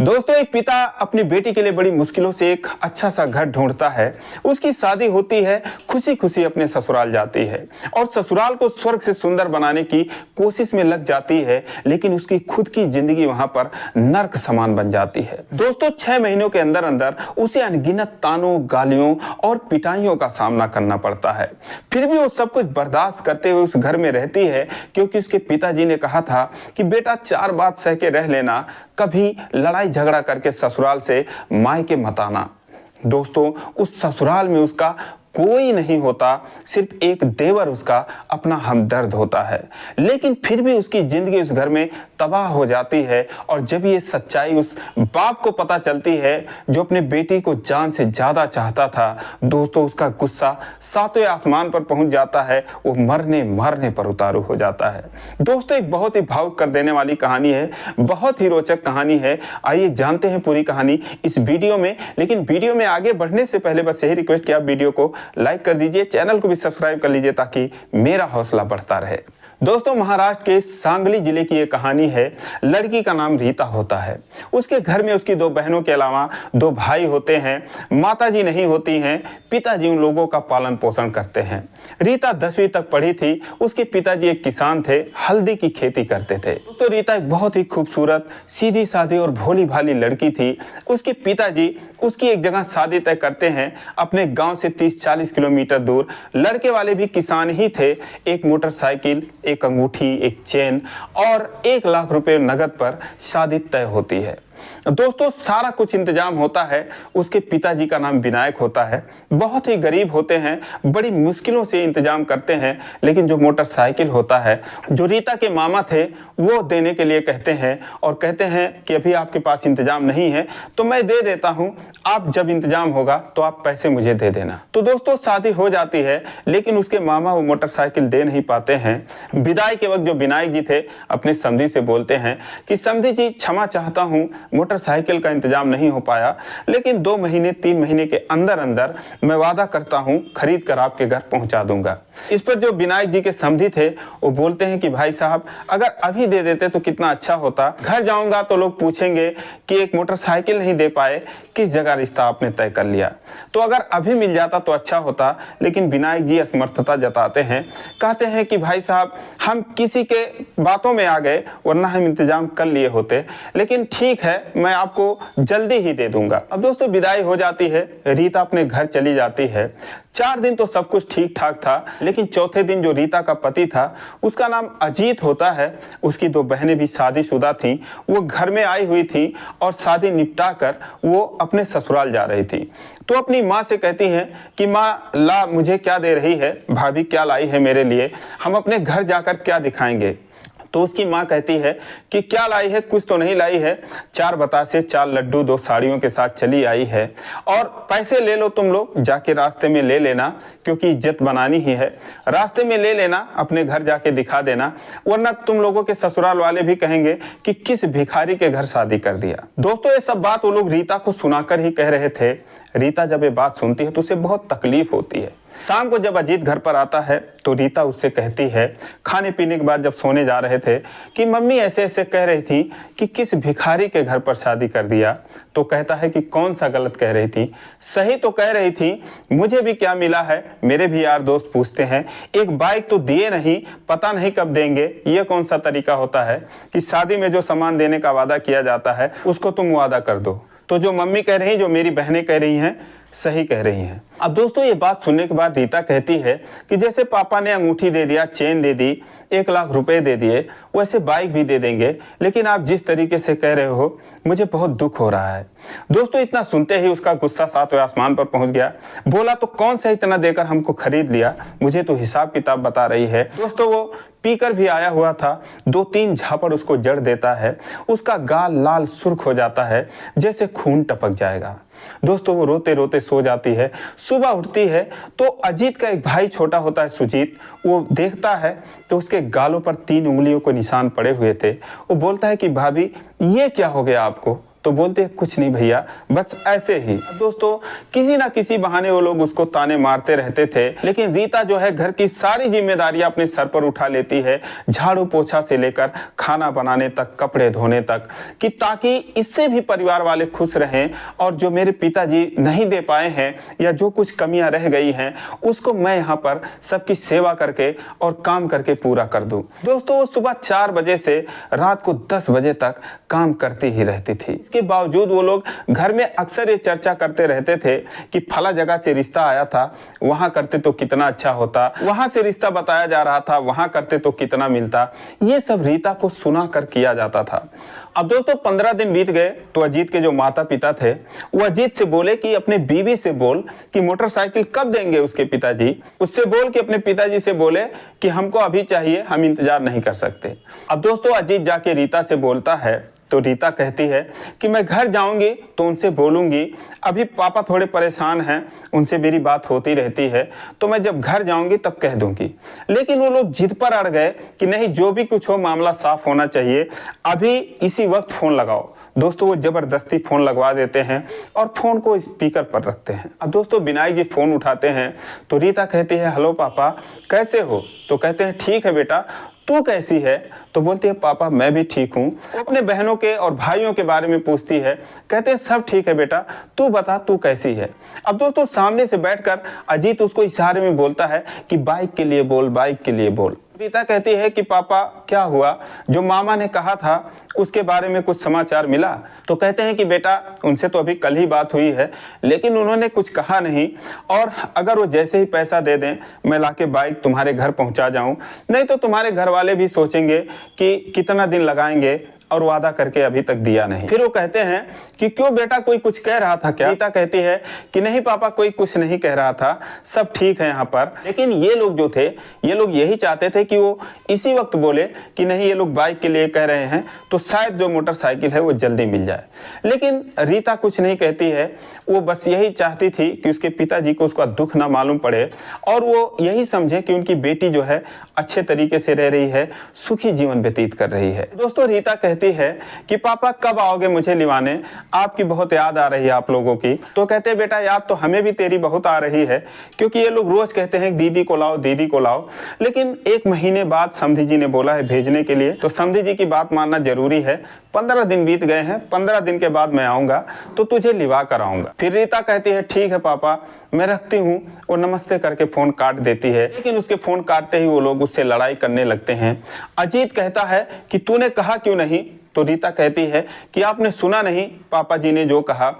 दोस्तों, एक पिता अपनी बेटी के लिए बड़ी मुश्किलों से एक अच्छा सा घर ढूंढता है। उसकी शादी होती है, खुशी खुशी अपने ससुराल जाती है और ससुराल को स्वर्ग से सुंदर बनाने की कोशिश में लग जाती है, लेकिन उसकी खुद की जिंदगी वहां पर नर्क समान बन जाती है। दोस्तों, 6 महीनों के अंदर अंदर उसे अनगिनत तानों, गालियों और पिटाइयों का सामना करना पड़ता है। फिर भी वो सब कुछ बर्दाश्त करते हुए उस घर में रहती है, क्योंकि उसके पिताजी ने कहा था कि बेटा 4 बात सह के रह लेना, कभी लड़ाई झगड़ा करके ससुराल से मायके मत आना। दोस्तों, उस ससुराल में उसका कोई नहीं होता, सिर्फ एक देवर उसका अपना हमदर्द होता है। लेकिन फिर भी उसकी जिंदगी उस घर में तबाह हो जाती है। और जब ये सच्चाई उस बाप को पता चलती है जो अपने बेटी को जान से ज्यादा चाहता था, दोस्तों उसका गुस्सा 7वें आसमान पर पहुंच जाता है। वो मरने मारने पर उतारू हो जाता है। दोस्तों, एक बहुत ही भावुक कर देने वाली कहानी है, बहुत ही रोचक कहानी है। आइए जानते हैं पूरी कहानी इस वीडियो में। लेकिन वीडियो में आगे बढ़ने से पहले बस यही रिक्वेस्ट कि आप वीडियो को लाइक कर दीजिए, चैनल को भी सब्सक्राइब कर लीजिए ताकि मेरा हौसला बढ़ता रहे। दोस्तों, महाराष्ट्र के सांगली जिले की ये कहानी है। लड़की का नाम रीता होता है। उसके घर में उसकी 2 बहनों के अलावा 2 भाई होते हैं। माताजी नहीं होती हैं, पिताजी उन लोगों का पालन पोषण करते हैं। रीता 10वीं तक पढ़ी थी। उसके पिताजी एक किसान थे, हल्दी की खेती करते थे। तो रीता एक बहुत ही खूबसूरत, सीधी सादी और भोली भाली लड़की थी। उसके पिताजी उसकी एक जगह शादी तय करते हैं, अपने गांव से 30-40 किलोमीटर दूर। लड़के वाले भी किसान ही थे। एक मोटरसाइकिल, एक अंगूठी, एक चेन और 1 लाख रुपए नगद पर शादी तय होती है। दोस्तों, सारा कुछ इंतजाम होता है। उसके पिताजी का नाम विनायक होता है। बहुत ही गरीब होते हैं, बड़ी मुश्किलों से इंतजाम करते हैं। लेकिन जो मोटरसाइकिल होता है, जो रीता के मामा थे, वो देने के लिए कहते हैं और कहते हैं कि अभी आपके पास इंतजाम नहीं है तो मैं दे देता हूं, आप जब इंतजाम होगा तो आप पैसे मुझे दे देना। तो दोस्तों, शादी हो जाती है, लेकिन उसके मामा वो मोटरसाइकिल दे नहीं पाते हैं। विदाई के वक्त जो विनायक जी थे अपने समधी से बोलते हैं कि समधी जी, क्षमा चाहता हूं, मोटरसाइकिल का इंतजाम नहीं हो पाया, लेकिन 2 महीने 3 महीने के अंदर अंदर मैं वादा करता हूं खरीद कर आपके घर पहुंचा दूंगा। इस पर जो विनायक जी के समधी थे वो बोलते हैं कि भाई साहब, अगर अभी दे देते तो कितना अच्छा होता। घर जाऊंगा तो लोग पूछेंगे कि एक मोटरसाइकिल नहीं दे पाए, किस जगह रिश्ता आपने तय कर लिया। तो अगर अभी मिल जाता तो अच्छा होता। लेकिन विनायक जी असमर्थता जताते हैं, कहते हैं कि भाई साहब, हम किसी के बातों में आ गए, वरना हम इंतजाम कर लिए होते। लेकिन ठीक है, मैं आपको जल्दी ही दे दूंगा। अब दोस्तों, विदाई हो जाती है। रीता अपने घर चली जाती है। 4 दिन तो सब कुछ ठीक ठाक था, लेकिन चौथे दिन जो रीता का पति था, उसका नाम अजीत होता है, उसकी 2 बहनें भी शादीशुदा थीं। वो घर में आई हुई थी और शादी निपटा कर वो अपने ससुराल जा रही थी। तो अपनी माँ से कहती हैं कि माँ, ला मुझे क्या दे रही है, भाभी क्या लाई है मेरे लिए, हम अपने घर जाकर क्या दिखाएंगे। तो उसकी माँ कहती है कि क्या लाई है, कुछ तो नहीं लाई है। 4 बतासे, 4 लड्डू, 2 साड़ियों के साथ चली आई है। और पैसे ले लो तुम लोग, जाके रास्ते में ले लेना, क्योंकि इज्जत बनानी ही है। रास्ते में ले लेना, अपने घर जाके दिखा देना, वरना तुम लोगों के ससुराल वाले भी कहेंगे कि किस भिखारी के घर शादी कर दिया। दोस्तों, ये सब बात वो लोग रीता को सुनाकर ही कह रहे थे। रीता जब ये बात सुनती है तो उसे बहुत तकलीफ होती है। शाम को जब अजीत घर पर आता है तो रीता उससे कहती है, खाने पीने के बाद जब सोने जा रहे थे, कि मम्मी ऐसे ऐसे कह रही थी कि किस भिखारी के घर पर शादी कर दिया। तो कहता है कि कौन सा गलत कह रही थी, सही तो कह रही थी। मुझे भी क्या मिला है, मेरे भी यार दोस्त पूछते हैं, एक बाइक तो दिए नहीं, पता नहीं कब देंगे। ये कौन सा तरीका होता है कि शादी में जो सामान देने का वादा किया जाता है उसको तुम वादा कर दो। तो जो मम्मी कह रही, जो मेरी बहनें कह रही हैं, सही कह रही हैं। अब दोस्तों, ये बात सुनने के बाद रीता कहती है कि जैसे पापा ने अंगूठी दे दिया, चेन दे दी, 1 लाख रुपए दे दिए, वैसे बाइक भी दे देंगे, लेकिन आप जिस तरीके से कह रहे हो मुझे बहुत दुख हो रहा है। दोस्तों, इतना सुनते ही उसका गुस्सा 7वें आसमान पर पहुंच गया। बोला, तो कौन सा इतना देकर हमको खरीद लिया, मुझे तो हिसाब किताब बता रही है। दोस्तों, वो पीकर भी आया हुआ था। 2-3 झापड़ उसको जड़ देता है। उसका गाल लाल सुर्ख हो जाता है, जैसे खून टपक जाएगा। दोस्तों, वो रोते रोते सो जाती है। सुबह उठती है तो अजीत का एक भाई छोटा होता है, सुजीत, वो देखता है तो उसके गालों पर 3 उंगलियों को निशान पड़े हुए थे। वो बोलता है कि भाभी, ये क्या हो गया आपको, तो बोलते कुछ नहीं भैया, बस ऐसे ही। दोस्तों किसी ना किसी बहाने वो लोग उसको ताने मारते रहते थे, लेकिन रीता जो है घर की सारी जिम्मेदारियां अपने सर पर उठा लेती है, झाड़ू पोछा से लेकर खाना बनाने तक, कपड़े धोने तक, कि ताकि इससे भी परिवार वाले खुश रहें और जो मेरे पिताजी नहीं दे पाए हैं या जो कुछ कमियां रह गई हैं उसको मैं यहाँ पर सबकी सेवा करके और काम करके पूरा कर दूं। दोस्तों वो सुबह 4 बजे से रात को 10 बजे तक काम करती ही रहती थी। इसके बावजूद वो लोग घर में अक्सर ये चर्चा करते रहते थे कि फला जगह से रिश्ता आया था, वहां करते तो कितना अच्छा होता, वहां से रिश्ता बताया जा रहा था, वहां करते तो कितना मिलता। ये सब रीता को सुना कर किया जाता था। अब दोस्तों 15 दिन बीत गए तो अजीत के जो माता पिता थे वो अजीत से बोले कि अपने बीवी से बोल कि मोटरसाइकिल कब देंगे उसके पिताजी। उससे बोल कि अपने पिताजी से बोले कि हमको अभी चाहिए, हम इंतजार नहीं कर सकते। अब दोस्तों अजीत जाके रीता से बोलता है तो रीता कहती है कि मैं घर जाऊंगी तो उनसे बोलूंगी, अभी पापा थोड़े परेशान हैं, उनसे मेरी बात होती रहती है, तो मैं जब घर जाऊंगी तब कह दूंगी। लेकिन वो लोग जिद पर अड़ गए कि नहीं, जो भी कुछ हो मामला साफ होना चाहिए, अभी इसी वक्त फोन लगाओ। दोस्तों वो जबरदस्ती फोन लगवा देते हैं और फोन को स्पीकर पर रखते हैं। अब दोस्तों विनायक जी फोन उठाते हैं तो रीता कहती है हेलो पापा कैसे हो। तो कहते हैं ठीक है बेटा, तू कैसी है। तो बोलती है पापा मैं भी ठीक हूँ। अपने बहनों के और भाइयों के बारे में पूछती है, कहते हैं सब ठीक है बेटा, तू बता तू कैसी है। अब दोस्तों सामने से बैठकर अजीत उसको इशारे में बोलता है कि बाइक के लिए बोल, बाइक के लिए बोल। रीता कहती है कि पापा क्या हुआ, जो मामा ने कहा था उसके बारे में कुछ समाचार मिला। तो कहते हैं कि बेटा उनसे तो अभी कल ही बात हुई है, लेकिन उन्होंने कुछ कहा नहीं, और अगर वो जैसे ही पैसा दे दें मैं लाके बाइक तुम्हारे घर पहुंचा जाऊं, नहीं तो तुम्हारे घर वाले भी सोचेंगे कि कितना दिन लगाएंगे और वादा करके अभी तक दिया नहीं। फिर वो कहते हैं कि क्यों बेटा कोई कुछ कह रहा था क्या। रीता कहती है कि नहीं पापा कोई कुछ नहीं कह रहा था, सब ठीक है यहाँ पर। लेकिन ये लोग जो थे ये लोग यही चाहते थे कि वो इसी वक्त बोले कि नहीं ये लोग बाइक के लिए कह रहे हैं तो शायद जो मोटरसाइकिल है वो जल्दी मिल जाए। लेकिन रीता कुछ नहीं कहती है, वो बस यही चाहती थी कि उसके पिताजी को उसका दुख ना मालूम पड़े और वो यही समझे कि उनकी बेटी जो है अच्छे तरीके से रह रही है, सुखी जीवन व्यतीत कर रही है। दोस्तों रीता कहती है कि पापा कब आओगे मुझे लिवाने, आपकी बहुत याद आ रही है आप लोगों की। तो कहते हैं बेटा याद तो हमें भी तेरी बहुत आ रही है, क्योंकि ये लोग रोज कहते हैं दीदी को लाओ, दीदी को लाओ। लेकिन 1 महीने बाद समधी जी ने बोला है भेजने के लिए, तो समधी जी की बात मानना जरूरी है। 15 दिन बीत गए हैं, 15 दिन के बाद मैं आऊंगा तो तुझे लिवा कर आऊंगा। फिर रीता कहती है ठीक है पापा मैं रखती हूँ, और नमस्ते करके फोन काट देती है। लेकिन उसके फोन काटते ही वो लोग उससे लड़ाई करने लगते हैं। अजीत कहता है कि तूने कहा क्यों नहीं। तो रीता कहती है कि आपने सुना नहीं पापा जी ने जो कहा,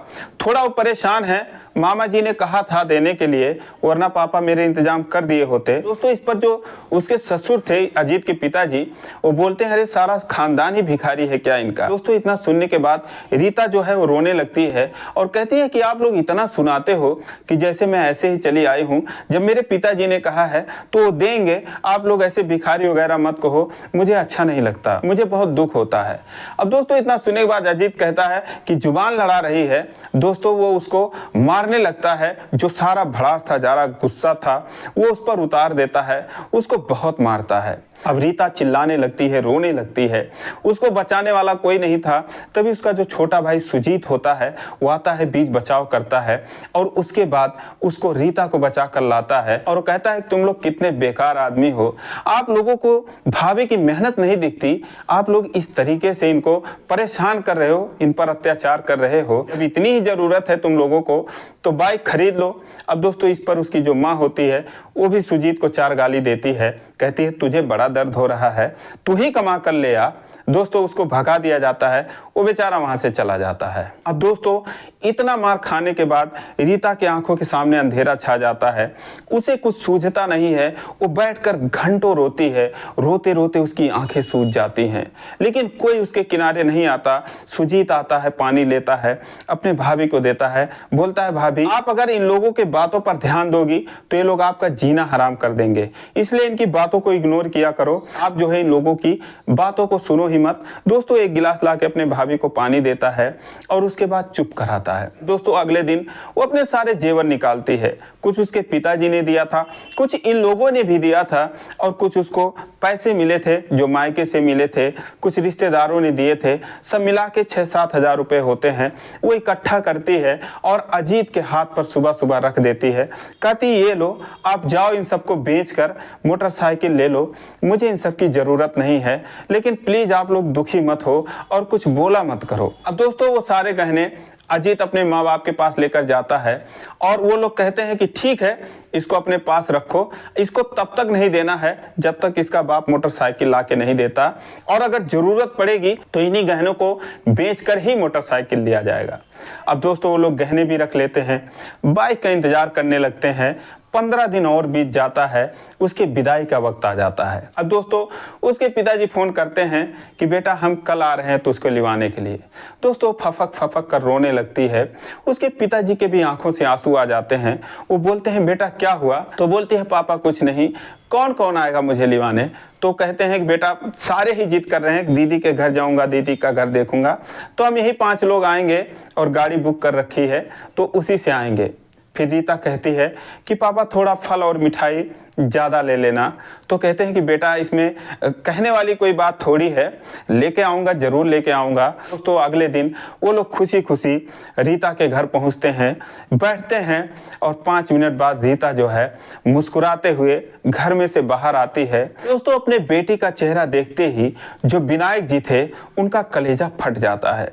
थोड़ा वो परेशान है, मामा जी ने कहा था देने के लिए, वरना पापा मेरे इंतजाम कर दिए होते। दोस्तों इस पर जो उसके ससुर थे अजीत के पिताजी, वो बोलते हैं अरे सारा खानदान ही भिखारी है क्या इनका। दोस्तों इतना सुनने के बाद रीता जो है वो रोने लगती है और कहती है कि आप लोग इतना सुनाते हो कि जैसे मैं ऐसे ही चली आई हूँ, जब मेरे पिताजी ने कहा है तो वो देंगे, आप लोग ऐसे भिखारी वगैरह मत कहो, मुझे अच्छा नहीं लगता, मुझे बहुत दुख होता है। अब दोस्तों इतना सुनने के बाद अजीत कहता है कि जुबान लड़ा रही है। दोस्तों वो उसको मारने लगता है, जो सारा भड़ास था, सारा गुस्सा था वो उस पर उतार देता है, उसको बहुत मारता है। अब रीता चिल्लाने लगती है, रोने लगती है, उसको बचाने वाला कोई नहीं था। तभी उसका जो छोटा भाई सुजीत होता है वो आता है, बीच बचाव करता है और उसके बाद उसको रीता को बचा कर लाता है और कहता है तुम लोग कितने बेकार आदमी हो, आप लोगों को भाभी की मेहनत नहीं दिखती, आप लोग इस तरीके से इनको परेशान कर रहे हो, इन पर अत्याचार कर रहे हो, जब इतनी ही जरूरत है तुम लोगों को तो बाइक खरीद लो। अब दोस्तों इस पर उसकी जो माँ होती है वो भी सुजीत को 4 गाली देती है, कहती है तुझे बड़ा दर्द हो रहा है, तू ही कमा कर ले आ। दोस्तों उसको भगा दिया जाता है, वो बेचारा वहां से चला जाता है। अब दोस्तों इतना मार खाने के बाद रीता की आंखों के सामने अंधेरा छा जाता है, उसे कुछ सूझता नहीं है, वो बैठकर घंटों रोती है, रोते रोते उसकी आंखें सूज जाती हैं। लेकिन कोई उसके किनारे नहीं आता। सुजीत आता है, पानी लेता है, अपने भाभी को देता है, बोलता है भाभी आप अगर इन लोगों के बातों पर ध्यान दोगी तो ये लोग आपका जीना हराम कर देंगे, इसलिए इनकी बातों को इग्नोर किया करो, आप जो है इन लोगों की बातों को सुनो ही मत। दोस्तों 1 गिलास ला के अपने भाभी को पानी देता है और उसके बाद चुप कराता है। दोस्तों अगले दिन वो अपने सारे जेवर निकालती है, कुछ उसके पिताजी ने दिया था, कुछ इन लोगों ने भी दिया था और कुछ उसको पैसे मिले थे जो मायके से मिले थे, कुछ रिश्तेदारों ने दिए थे, सब मिला के 6-7 हज़ार रुपये होते हैं, वो इकट्ठा करती है और अजीत के हाथ पर सुबह सुबह रख देती है। कहती ये लो, आप जाओ इन सबको बेच कर मोटरसाइकिल ले लो, मुझे इन सब की ज़रूरत नहीं है, लेकिन प्लीज़ आप लोग दुखी मत हो और कुछ बोला मत करो। अब दोस्तों वो सारे गहने अजीत अपने माँ बाप के पास लेकर जाता है और वो लोग कहते हैं कि ठीक है, इसको अपने पास रखो, इसको तब तक नहीं देना है जब तक इसका बाप मोटरसाइकिल ला के नहीं देता, और अगर ज़रूरत पड़ेगी तो इन्हीं गहनों को बेचकर ही मोटरसाइकिल दिया जाएगा। अब दोस्तों वो लोग गहने भी रख लेते हैं, बाइक का इंतज़ार करने लगते हैं। 15 दिन और बीत जाता है, उसके विदाई का वक्त आ जाता है। अब दोस्तों उसके पिताजी फ़ोन करते हैं कि बेटा हम कल आ रहे हैं तो उसको लिवाने के लिए। दोस्तों फफक फफक कर रोने लगती है। उसके पिताजी के भी आंखों से आंसू आ जाते हैं। वो बोलते हैं बेटा क्या हुआ? तो बोलती है पापा कुछ नहीं, कौन कौन आएगा मुझे लिवाने? तो कहते हैं कि बेटा सारे ही जिद कर रहे हैं, दीदी के घर जाऊंगा, दीदी का घर देखूंगा, तो हम यही 5 लोग आएंगे और गाड़ी बुक कर रखी है तो उसी से आएंगे। फिर रीता कहती है कि पापा थोड़ा फल और मिठाई ज़्यादा ले लेना। तो कहते हैं कि बेटा इसमें कहने वाली कोई बात थोड़ी है, लेके आऊँगा, ज़रूर लेके आऊँगा। तो अगले दिन वो लोग खुशी खुशी रीता के घर पहुँचते हैं, बैठते हैं और 5 मिनट बाद रीता जो है मुस्कुराते हुए घर में से बाहर आती है। दोस्तों अपने बेटी का चेहरा देखते ही जो विनायक जी थे उनका कलेजा फट जाता है।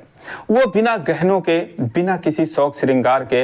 वो बिना गहनों के, बिना किसी शौक श्रृंगार के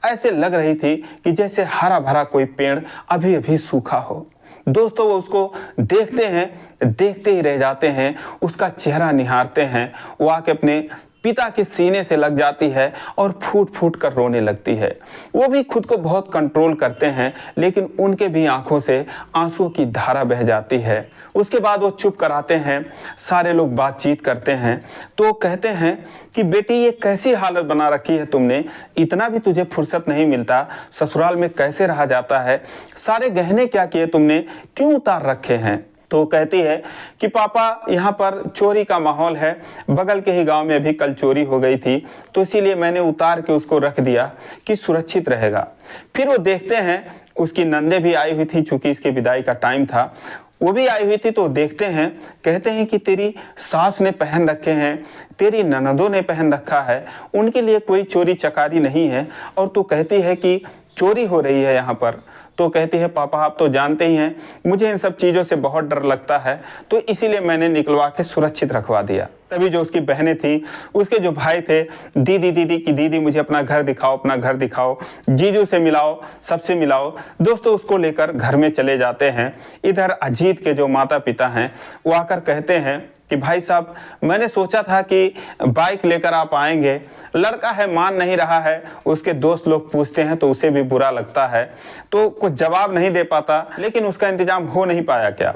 ऐसे लग रही थी कि जैसे हरा भरा कोई पेड़ अभी अभी सूखा हो। दोस्तों वो उसको देखते हैं, देखते ही रह जाते हैं, उसका चेहरा निहारते हैं। वो आके अपने पिता के सीने से लग जाती है और फूट फूट कर रोने लगती है। वो भी खुद को बहुत कंट्रोल करते हैं, लेकिन उनके भी आंखों से आंसुओं की धारा बह जाती है। उसके बाद वो चुप कराते हैं, सारे लोग बातचीत करते हैं। तो कहते हैं कि बेटी ये कैसी हालत बना रखी है तुमने, इतना भी तुझे फुर्सत नहीं मिलता, ससुराल में कैसे रहा जाता है, सारे गहने क्या किए तुमने, क्यों उतार रखे हैं? तो कहती है कि पापा यहाँ पर चोरी का माहौल है, बगल के ही गांव में भी कल चोरी हो गई थी, तो इसीलिए मैंने उतार के उसको रख दिया कि सुरक्षित रहेगा। फिर वो देखते हैं उसकी नंदे भी आई हुई थी, चूंकि इसके विदाई का टाइम था, वो भी आई हुई थी। तो देखते हैं, कहते हैं कि तेरी सास ने पहन रखे हैं, तेरी ननदों ने पहन रखा है, उनके लिए कोई चोरी चकारी नहीं है, और तू कहती है कि चोरी हो रही है यहाँ पर। तो कहती है पापा आप तो जानते ही हैं मुझे इन सब चीज़ों से बहुत डर लगता है, तो इसीलिए मैंने निकलवा के सुरक्षित रखवा दिया। तभी जो उसकी बहनें थी, उसके जो भाई थे, दीदी दीदी की दीदी मुझे अपना घर दिखाओ, अपना घर दिखाओ, जीजू से मिलाओ, सबसे मिलाओ। दोस्तों उसको लेकर घर में चले जाते हैं। इधर अजीत के जो माता पिता हैं वो आकर कहते हैं कि भाई साहब मैंने सोचा था कि बाइक लेकर आप आएंगे, लड़का है मान नहीं रहा है, उसके दोस्त लोग पूछते हैं तो उसे भी बुरा लगता है, तो कुछ जवाब नहीं दे पाता, लेकिन उसका इंतजाम हो नहीं पाया क्या?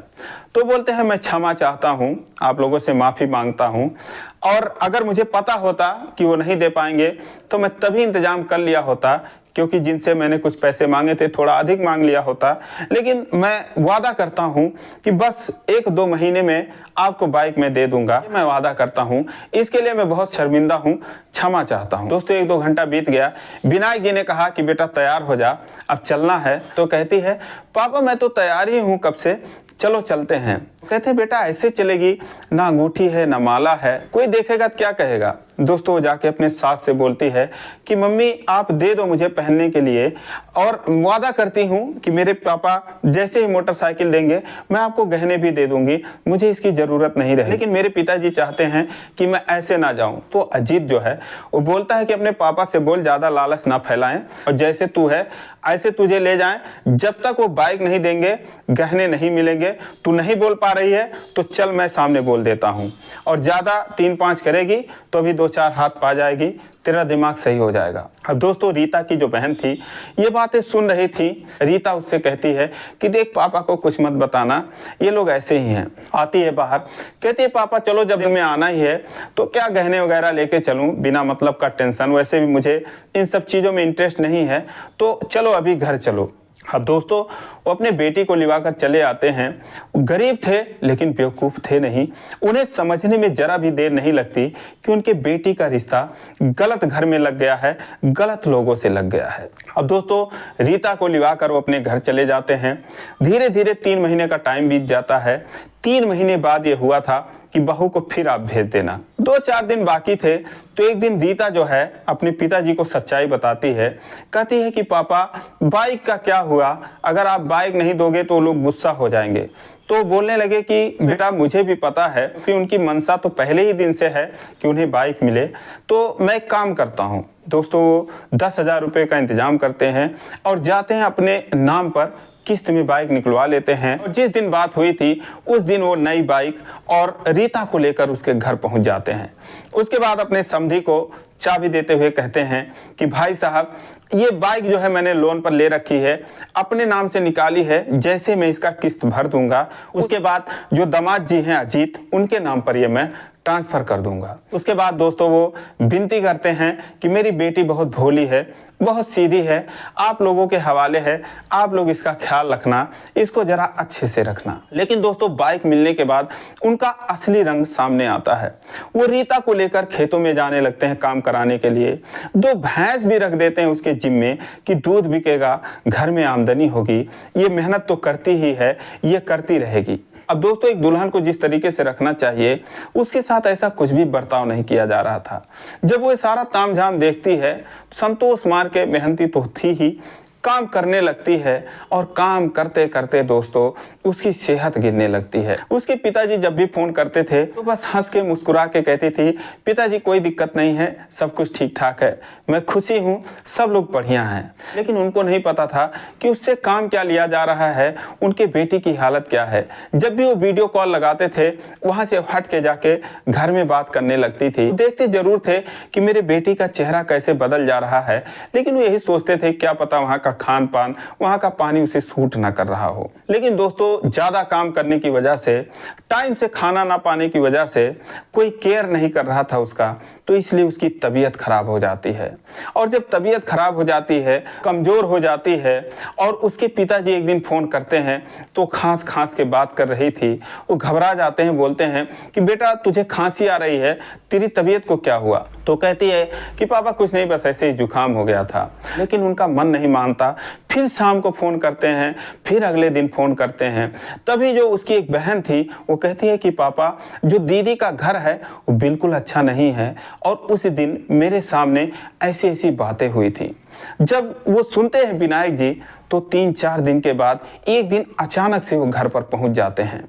तो बोलते हैं मैं क्षमा चाहता हूँ, आप लोगों से माफ़ी मांगता हूँ, और अगर मुझे पता होता कि वो नहीं दे पाएंगे तो मैं तभी इंतजाम कर लिया होता, क्योंकि जिनसे मैंने कुछ पैसे मांगे थे थोड़ा अधिक मांग लिया होता, लेकिन मैं वादा करता हूं कि बस 1-2 महीने में आपको बाइक में दे दूंगा, मैं वादा करता हूं। इसके लिए मैं बहुत शर्मिंदा हूं, क्षमा चाहता हूं। दोस्तों 1-2 घंटा बीत गया। विनायक जी ने कहा कि बेटा तैयार हो जा, अब चलना है। तो कहती है पापा मैं तो तैयार ही हूँ कब से, चलो चलते हैं। कहते हैं बेटा ऐसे चलेगी, ना अंगूठी है ना माला है, कोई देखेगा तो क्या कहेगा? दोस्तों वो जाके अपने सास से बोलती है कि मम्मी आप दे दो मुझे पहनने के लिए, और वादा करती हूँ कि मेरे पापा जैसे ही मोटरसाइकिल देंगे मैं आपको गहने भी दे दूंगी, मुझे इसकी ज़रूरत नहीं रहे। लेकिन मेरे पिताजी चाहते हैं कि मैं ऐसे ना जाऊँ। तो अजीत जो है वो बोलता है कि अपने पापा से बोल ज़्यादा लालच ना फैलाएं, और जैसे तू है ऐसे तुझे ले जाएं, जब तक वो बाइक नहीं देंगे गहने नहीं मिलेंगे। तू नहीं बोल पा रही है तो चल मैं सामने बोल देता हूँ, और ज़्यादा 3-5 करेगी तो भी 2-4 हाथ पा जाएगी, तेरा दिमाग सही हो जाएगा। अब दोस्तों रीता की जो बहन थी ये बातें सुन रही थी। रीता उससे कहती है कि देख पापा को कुछ मत बताना, ये लोग ऐसे ही हैं। आती है बाहर, कहती है पापा चलो जब मैं आना ही है तो क्या गहने वगैरह लेके चलूँ, बिना मतलब का टेंशन, वैसे भी मुझे इन सब चीज़ों में इंटरेस्ट नहीं है, तो चलो अभी घर चलो। अब दोस्तों वो अपने बेटी को लिवा कर चले आते हैं। गरीब थे लेकिन बेवकूफ़ थे नहीं, उन्हें समझने में जरा भी देर नहीं लगती कि उनके बेटी का रिश्ता गलत घर में लग गया है, गलत लोगों से लग गया है। अब दोस्तों रीता को लिवा कर वो अपने घर चले जाते हैं। धीरे धीरे 3 महीने का टाइम बीत जाता है। 3 महीने बाद ये हुआ था कि बहू को फिर आप भेज देना। 2-4 दिन बाकी थे तो एक दिन रीता जो है अपने पिताजी को सच्चाई बताती है। कहती है कि पापा बाइक का क्या हुआ, अगर आप बाइक नहीं दोगे तो लोग गुस्सा हो जाएंगे। तो बोलने लगे कि बेटा मुझे भी पता है कि उनकी मनसा तो पहले ही दिन से है कि उन्हें बाइक मिले, तो मैं एक काम करता हूँ। दोस्तों 10,000 रुपये का इंतजाम करते हैं और जाते हैं अपने नाम पर किस्त में बाइक निकलवा लेते हैं। और जिस दिन बात हुई थी उस दिन वो नई बाइक और रीता को लेकर उसके घर पहुंच जाते हैं। उसके बाद अपने समधी को चाबी देते हुए कहते हैं कि भाई साहब ये बाइक जो है मैंने लोन पर ले रखी है, अपने नाम से निकाली है, जैसे मैं इसका किस्त भर दूंगा उसके बाद जो दामाद जी हैं अजीत, उनके नाम पर ये मैं ट्रांसफ़र कर दूंगा। उसके बाद दोस्तों वो विनती करते हैं कि मेरी बेटी बहुत भोली है, बहुत सीधी है, आप लोगों के हवाले है, आप लोग इसका ख्याल रखना, इसको ज़रा अच्छे से रखना। लेकिन दोस्तों बाइक मिलने के बाद उनका असली रंग सामने आता है। वो रीता को लेकर खेतों में जाने लगते हैं काम कराने के लिए। 2 भैंस भी रख देते हैं उसके जिम्मे कि दूध बिकेगा, घर में आमदनी होगी, ये मेहनत तो करती ही है, ये करती रहेगी। अब दोस्तों एक दुल्हन को जिस तरीके से रखना चाहिए उसके साथ ऐसा कुछ भी बर्ताव नहीं किया जा रहा था। जब वो सारा तामझाम देखती है, संतोष मार के मेहनती तो थी ही, काम करने लगती है और काम करते करते दोस्तों उसकी सेहत गिरने लगती है। उसके पिताजी जब भी फोन करते थे तो बस हंस के मुस्कुरा के कहती थी पिताजी कोई दिक्कत नहीं है, सब कुछ ठीक ठाक है, मैं खुशी हूँ, सब लोग बढ़िया हैं। लेकिन उनको नहीं पता था कि उससे काम क्या लिया जा रहा है, उनके बेटी की हालत क्या है। जब भी वो वीडियो कॉल लगाते थे वहाँ से हट के जाके घर में बात करने लगती थी। देखते जरूर थे कि मेरे बेटी का चेहरा कैसे बदल जा रहा है, लेकिन वो यही सोचते थे क्या पता वहाँ का खान पान, वहां का पानी उसे सूट ना कर रहा हो। लेकिन दोस्तों ज्यादा काम करने की वजह से, टाइम से खाना ना पाने की वजह से कोई केयर नहीं कर रहा था उसका, तो इसलिए उसकी तबीयत खराब हो जाती है। और जब तबीयत खराब हो जाती है, कमजोर हो जाती है और उसके पिताजी एक दिन फोन करते हैं तो खांस खांस के बात कर रही थी। वो घबरा जाते हैं, बोलते हैं कि बेटा तुझे खांसी आ रही है, तेरी तबीयत को क्या हुआ। तो कहती है कि पापा कुछ नहीं, बस ऐसे ही जुकाम हो गया था। लेकिन उनका मन नहीं मानता, फिर शाम को फ़ोन करते हैं, फिर अगले दिन फ़ोन करते हैं। तभी जो उसकी एक बहन थी वो कहती है कि पापा जो दीदी का घर है वो बिल्कुल अच्छा नहीं है, और उस दिन मेरे सामने ऐसी ऐसी बातें हुई थी। जब वो सुनते हैं विनायक जी तो 3-4 दिन के बाद एक दिन अचानक से वो घर पर पहुंच जाते हैं।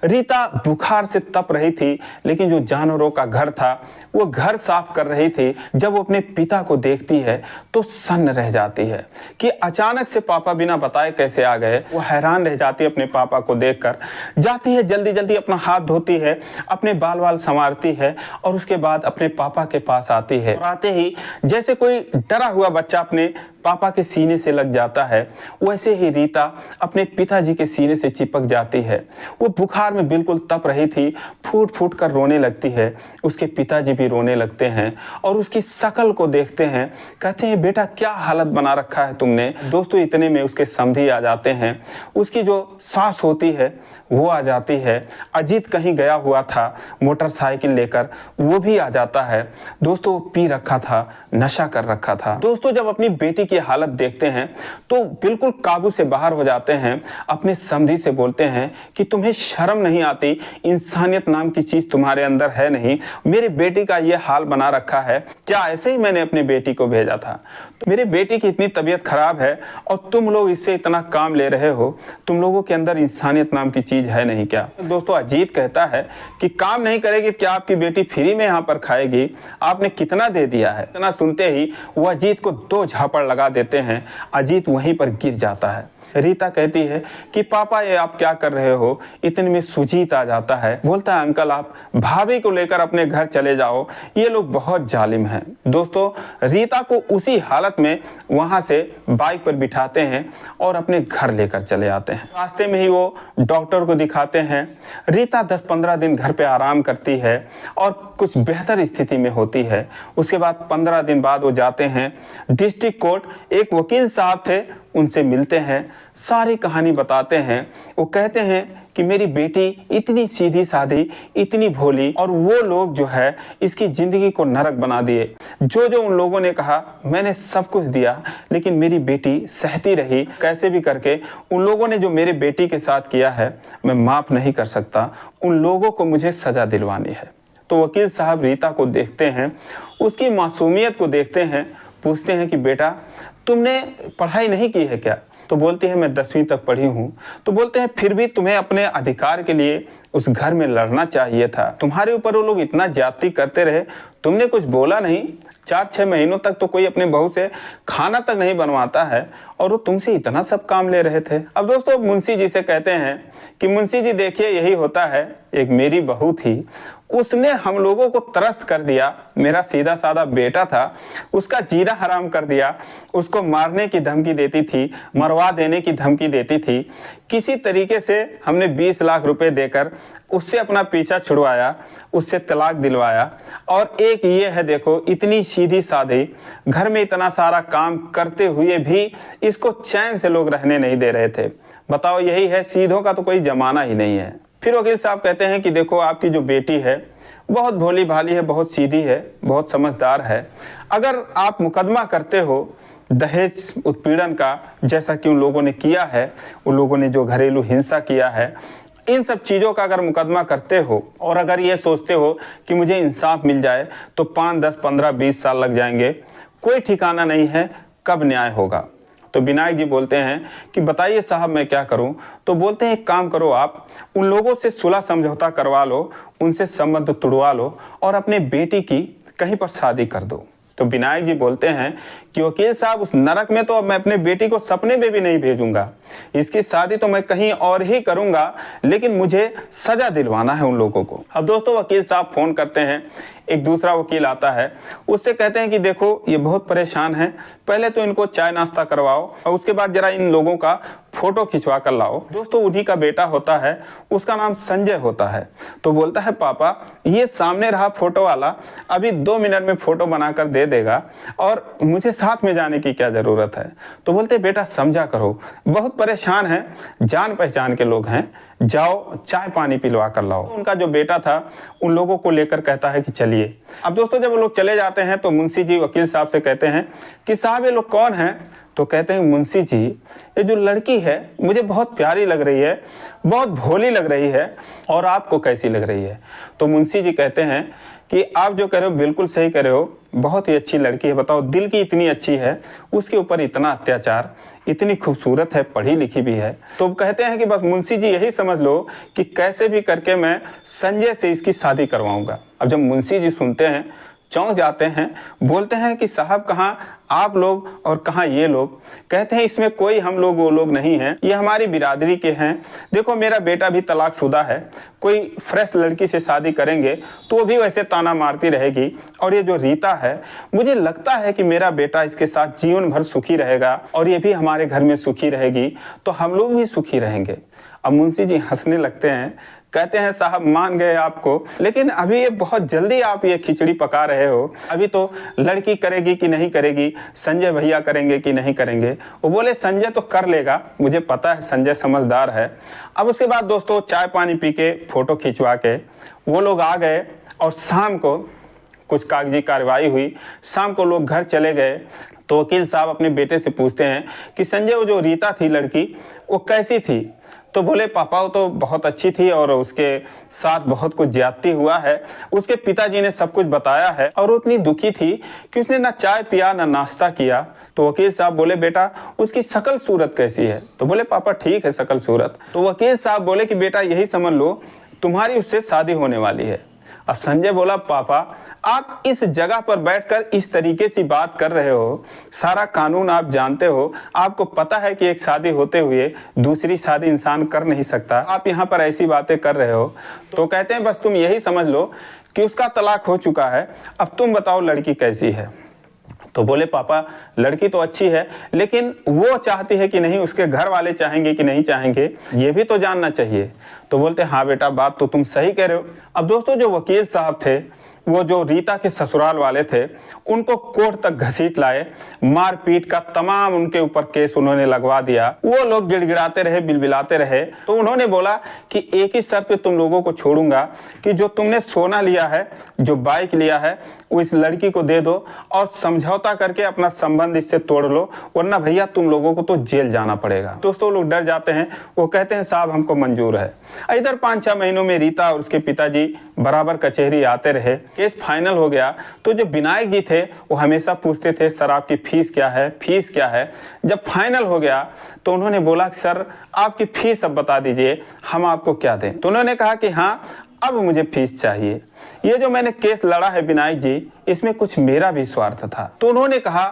रीता बुखार से तप रही थी, लेकिन जो जानवरों का घर था वो घर साफ कर रही थी। जब वो अपने पिता को देखती है तो सन्न रह जाती है कि अचानक से पापा बिना बताए कैसे आ गए। वो हैरान रह जाती है अपने पापा को देखकर। जाती है जल्दी जल्दी अपना हाथ धोती है, अपने बाल वाल संवारती है और उसके बाद अपने पापा के पास आती है। और आते ही जैसे कोई डरा हुआ बच्चा अपने पापा के सीने से लग जाता है, वैसे ही रीता अपने पिताजी के सीने से चिपक जाती है। वो बुखार में बिल्कुल तप रही थी, फूट फूट कर रोने लगती है। उसके पिताजी भी रोने लगते हैं और उसकी शक्ल को देखते हैं, कहते हैं बेटा क्या हालत बना रखा है तुमने। दोस्तों इतने में उसके समधी आ जाते हैं, उसकी जो सास होती है वो आ जाती है। अजीत कहीं गया हुआ था मोटरसाइकिल लेकर, वो भी आ जाता है। दोस्तों पी रखा था, नशा कर रखा था। दोस्तों जब अपनी बेटी की हालत देखते हैं तो बिल्कुल काबू से बाहर हो जाते हैं। अपने समधी से बोलते हैं कि तुम्हें शर्म नहीं आती, इंसानियत नाम की चीज तुम्हारे अंदर है नहीं, मेरी बेटी का ये हाल बना रखा है, क्या ऐसे ही मैंने अपनी बेटी को भेजा था। तो मेरी बेटी की इतनी तबीयत खराब है और तुम लोग इससे इतना काम ले रहे हो, तुम लोगों के अंदर इंसानियत नाम की चीज है नहीं क्या। दोस्तों अजीत कहता है कि काम नहीं करेगी क्या आपकी बेटी फ्री में यहाँ पर खाएगी, आपने कितना दे दिया है। इतना सुनते ही वो अजीत को 2 झापड़ लगा देते हैं। अजीत वहीं पर गिर जाता है। रीता कहती है कि पापा ये आप क्या कर रहे हो। इतने में सुजीत आ जाता है, बोलता है अंकल आप भाभी को लेकर अपने घर चले जाओ, ये लोग बहुत जालिम हैं। दोस्तों रीता को उसी हालत में वहां से बाइक पर बिठाते हैं और अपने घर लेकर चले आते हैं। रास्ते में ही वो डॉक्टर को दिखाते हैं। रीता 10-15 दिन घर पे आराम करती है और कुछ बेहतर स्थिति में होती है। उसके बाद 15 दिन बाद वो जाते हैं डिस्ट्रिक्ट कोर्ट। एक वकील साहब थे, उनसे मिलते हैं। सारी कहानी बताते हैं। वो कहते हैं कि मेरी बेटी इतनी सीधी सादी, इतनी भोली, और वो लोग जो है इसकी ज़िंदगी को नरक बना दिए। जो जो उन लोगों ने कहा मैंने सब कुछ दिया, लेकिन मेरी बेटी सहती रही। कैसे भी करके उन लोगों ने जो मेरे बेटी के साथ किया है मैं माफ़ नहीं कर सकता। उन लोगों को मुझे सज़ा दिलवानी है। तो वकील साहब रीता को देखते हैं, उसकी मासूमियत को देखते हैं, पूछते हैं कि बेटा तुमने पढ़ाई नहीं की है क्या? तो बोलती है मैं 10वीं तक पढ़ी हूँ। तो बोलते हैं फिर भी तुम्हें अपने अधिकार के लिए उस घर में लड़ना चाहिए था। तुम्हारे ऊपर वो लोग इतना ज्यादती करते रहे, तुमने कुछ बोला नहीं। 4-6 महीनों तक तो कोई अपने बहू से खाना तक नहीं बनवाता है और वो तुमसे इतना सब काम ले रहे थे। अब दोस्तों मुंशी जी से कहते हैं कि मुंशी जी देखिए यही होता है, एक मेरी बहू थी, उसने हम लोगों को त्रस्त कर दिया। मेरा सीधा साधा बेटा था, उसका जीना हराम कर दिया। उसको मारने की धमकी देती थी, मरवा देने की धमकी देती थी। किसी तरीके से हमने 20 लाख रुपए देकर उससे अपना पीछा छुड़वाया, उससे तलाक दिलवाया। और एक ये है देखो, इतनी सीधी साधी, घर में इतना सारा काम करते हुए भी इसको चैन से लोग रहने नहीं दे रहे थे। बताओ, यही है, सीधों का तो कोई जमाना ही नहीं है। फिर वकील साहब कहते हैं कि देखो आपकी जो बेटी है बहुत भोली भाली है, बहुत सीधी है, बहुत समझदार है। अगर आप मुकदमा करते हो दहेज उत्पीड़न का, जैसा कि उन लोगों ने किया है, उन लोगों ने जो घरेलू हिंसा किया है, इन सब चीज़ों का अगर मुकदमा करते हो और अगर ये सोचते हो कि मुझे इंसाफ मिल जाए तो 5, 10, 15, 20 साल लग जाएंगे, कोई ठिकाना नहीं है कब न्याय होगा। तो विनायक जी बोलते हैं कि बताइए साहब मैं क्या करूं? तो बोलते हैं एक काम करो, आप उन लोगों से सुलह समझौता करवा लो, उनसे संबंध तुड़वा लो और अपने बेटी की कहीं पर शादी कर दो। तो विनायक जी बोलते हैं कि वकील साहब उस नरक में तो अब मैं अपने बेटी को सपने में भी नहीं भेजूंगा, इसकी शादी तो मैं कहीं और ही करूंगा, लेकिन मुझे सजा दिलवाना है उन लोगों को। अब दोस्तों वकील साहब फोन करते हैं, एक दूसरा वकील आता है, उससे कहते हैं कि देखो ये बहुत परेशान है, पहले तो इनको चाय नाश्ता करवाओ और उसके बाद जरा इन लोगों का फोटो खिंचवा कर लाओ। दोस्तों उन्हीं का बेटा होता है, उसका नाम संजय होता है। तो बोलता है पापा ये सामने रहा फोटो वाला अभी 2 मिनट में फोटो बनाकर दे देगा और मुझे साथ में जाने की क्या जरूरत है। तो बोलते बेटा समझा करो, बहुत परेशान है, जान पहचान के लोग हैं, जाओ चाय पानी पिलवा कर लाओ। उनका जो बेटा था उन लोगों को लेकर कहता है कि चलिए। अब दोस्तों जब वो लोग चले जाते हैं तो मुंशी जी वकील साहब से कहते हैं कि साहब ये लोग कौन हैं? तो कहते हैं मुंशी जी ये जो लड़की है मुझे बहुत प्यारी लग रही है, बहुत भोली लग रही है, और आपको कैसी लग रही है? तो मुंशी जी कहते हैं कि आप जो कह रहे हो बिल्कुल सही कह रहे हो, बहुत ही अच्छी लड़की है। बताओ दिल की इतनी अच्छी है, उसके ऊपर इतना अत्याचार, इतनी खूबसूरत है, पढ़ी लिखी भी है। तो कहते हैं कि बस मुंशी जी यही समझ लो कि कैसे भी करके मैं संजय से इसकी शादी करवाऊंगा। अब जब मुंशी जी सुनते हैं चौंक जाते हैं, बोलते हैं कि साहब कहाँ आप लोग और कहाँ ये लोग? कहते हैं इसमें कोई हम लोग वो लोग नहीं हैं, ये हमारी बिरादरी के हैं। देखो मेरा बेटा भी तलाकशुदा है, कोई फ्रेश लड़की से शादी करेंगे तो वो भी वैसे ताना मारती रहेगी, और ये जो रीता है मुझे लगता है कि मेरा बेटा इसके साथ जीवन भर सुखी रहेगा और ये भी हमारे घर में सुखी रहेगी, तो हम लोग भी सुखी रहेंगे। अब मुंशी जी हंसने लगते हैं, कहते हैं साहब मान गए आपको, लेकिन अभी ये बहुत जल्दी आप ये खिचड़ी पका रहे हो, अभी तो लड़की करेगी कि नहीं करेगी, संजय भैया करेंगे कि नहीं करेंगे। वो बोले संजय तो कर लेगा, मुझे पता है संजय समझदार है। अब उसके बाद दोस्तों चाय पानी पी के फोटो खिंचवा के वो लोग आ गए और शाम को कुछ कागजी कार्रवाई हुई, शाम को लोग घर चले गए। तो वकील साहब अपने बेटे से पूछते हैं कि संजय वो जो रीता थी लड़की वो कैसी थी? तो बोले पापा वो तो बहुत अच्छी थी और उसके साथ बहुत कुछ ज्यादती हुआ है, उसके पिताजी ने सब कुछ बताया है और वो इतनी दुखी थी कि उसने ना चाय पिया ना नाश्ता किया। तो वकील साहब बोले बेटा उसकी शकल सूरत कैसी है? तो बोले पापा ठीक है शकल सूरत। तो वकील साहब बोले कि बेटा यही समझ लो तुम्हारी उससे शादी होने वाली है। अब संजय बोला पापा आप इस जगह पर बैठकर इस तरीके से बात कर रहे हो, सारा कानून आप जानते हो, आपको पता है कि एक शादी होते हुए दूसरी शादी इंसान कर नहीं सकता, आप यहाँ पर ऐसी बातें कर रहे हो। तो कहते हैं बस तुम यही समझ लो कि उसका तलाक हो चुका है, अब तुम बताओ लड़की कैसी है? तो बोले पापा लड़की तो अच्छी है, लेकिन वो चाहती है कि नहीं, उसके घर वाले चाहेंगे कि नहीं चाहेंगे, ये भी तो जानना चाहिए। तो बोलते हाँ बेटा बात तो तुम सही कह रहे हो। अब दोस्तों जो वकील साहब थे वो जो रीता के ससुराल वाले थे उनको कोर्ट तक घसीट लाए, मारपीट का तमाम उनके ऊपर केस उन्होंने लगवा दिया। वो लोग गिड़गिड़ाते रहे, बिलबिलाते रहे। तो उन्होंने बोला कि एक ही शर्त पे तुम लोगों को छोड़ूंगा कि जो तुमने सोना लिया है, जो बाइक लिया है, वो इस लड़की को दे दो और समझौता करके अपना संबंध इससे तोड़ लो, वरना भैया तुम लोगों को तो जेल जाना पड़ेगा। दोस्तों लोग डर जाते हैं, वो कहते हैं साहब हमको मंजूर है। इधर 5-6 महीनों में रीता और उसके पिताजी बराबर कचहरी आते रहे। केस फाइनल हो गया तो जो विनायक जी थे वो हमेशा पूछते थे सर आपकी फीस क्या है, फीस क्या है। जब फाइनल हो गया तो उन्होंने बोला सर आपकी फीस अब बता दीजिए, हम आपको क्या दें। तो उन्होंने कहा कि हाँ अब मुझे फीस चाहिए। ये जो मैंने केस लड़ा है विनायक जी, इसमें कुछ मेरा भी स्वार्थ था। तो उन्होंने कहा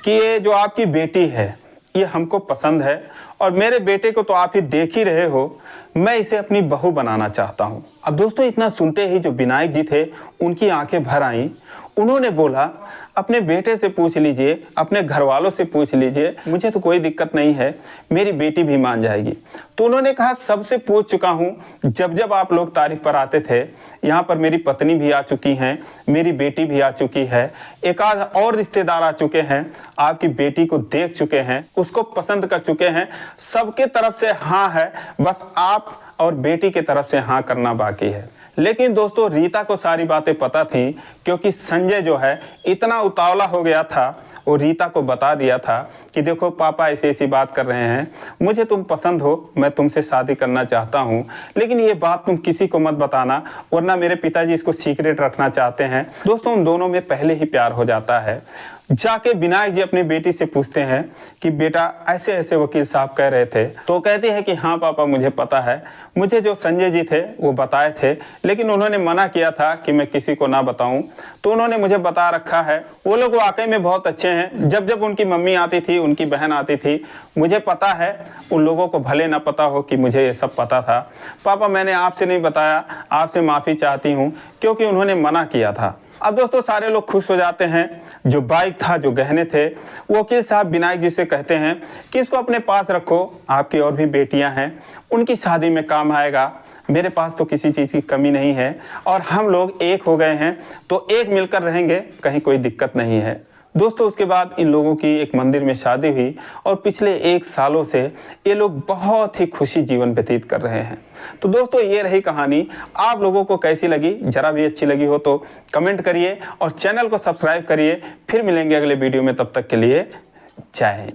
कि ये जो आपकी बेटी है ये हमको पसंद है और मेरे बेटे को तो आप ही देख ही रहे हो, मैं इसे अपनी बहू बनाना चाहता हूँ। अब दोस्तों इतना सुनते ही जो विनायक जी थे उनकी आंखें भर आईं। उन्होंने बोला अपने बेटे से पूछ लीजिए, अपने घर वालों से पूछ लीजिए, मुझे तो कोई दिक्कत नहीं है, मेरी बेटी भी मान जाएगी। तो उन्होंने कहा सबसे पूछ चुका हूँ, जब जब आप लोग तारीख पर आते थे यहाँ पर मेरी पत्नी भी आ चुकी हैं, मेरी बेटी भी आ चुकी है, एक आध और रिश्तेदार आ चुके हैं, आपकी बेटी को देख चुके हैं, उसको पसंद कर चुके हैं, सबके तरफ से हाँ है, बस आप और बेटी की तरफ से हाँ करना बाकी है। लेकिन दोस्तों रीता को सारी बातें पता थी, क्योंकि संजय जो है इतना उतावला हो गया था, वो रीता को बता दिया था कि देखो पापा ऐसी ऐसी बात कर रहे हैं, मुझे तुम पसंद हो, मैं तुमसे शादी करना चाहता हूँ, लेकिन ये बात तुम किसी को मत बताना वरना मेरे पिताजी इसको सीक्रेट रखना चाहते हैं। दोस्तों उन दोनों में पहले ही प्यार हो जाता है। जाके विनायक जी अपनी बेटी से पूछते हैं कि बेटा ऐसे ऐसे वकील साहब कह रहे थे। तो कहती है कि हाँ पापा मुझे पता है, मुझे जो संजय जी थे वो बताए थे, लेकिन उन्होंने मना किया था कि मैं किसी को ना बताऊं, तो उन्होंने मुझे बता रखा है। वो लोग वाकई में बहुत अच्छे हैं, जब जब उनकी मम्मी आती थी, उनकी बहन आती थी, मुझे पता है उन लोगों को भले ना पता हो कि मुझे ये सब पता था। पापा मैंने आपसे नहीं बताया, आपसे माफ़ी चाहती हूँ क्योंकि उन्होंने मना किया था। अब दोस्तों सारे लोग खुश हो जाते हैं। जो बाइक था, जो गहने थे, वो वकील साहब विनायक जी से कहते हैं कि इसको अपने पास रखो, आपकी और भी बेटियां हैं, उनकी शादी में काम आएगा, मेरे पास तो किसी चीज़ की कमी नहीं है और हम लोग एक हो गए हैं तो एक मिलकर रहेंगे, कहीं कोई दिक्कत नहीं है। दोस्तों उसके बाद इन लोगों की एक मंदिर में शादी हुई और पिछले 1 सालों से ये लोग बहुत ही खुशी जीवन व्यतीत कर रहे हैं। तो दोस्तों ये रही कहानी। आप लोगों को कैसी लगी? जरा भी अच्छी लगी हो तो कमेंट करिए और चैनल को सब्सक्राइब करिए। फिर मिलेंगे अगले वीडियो में, तब तक के लिए जय हिंद।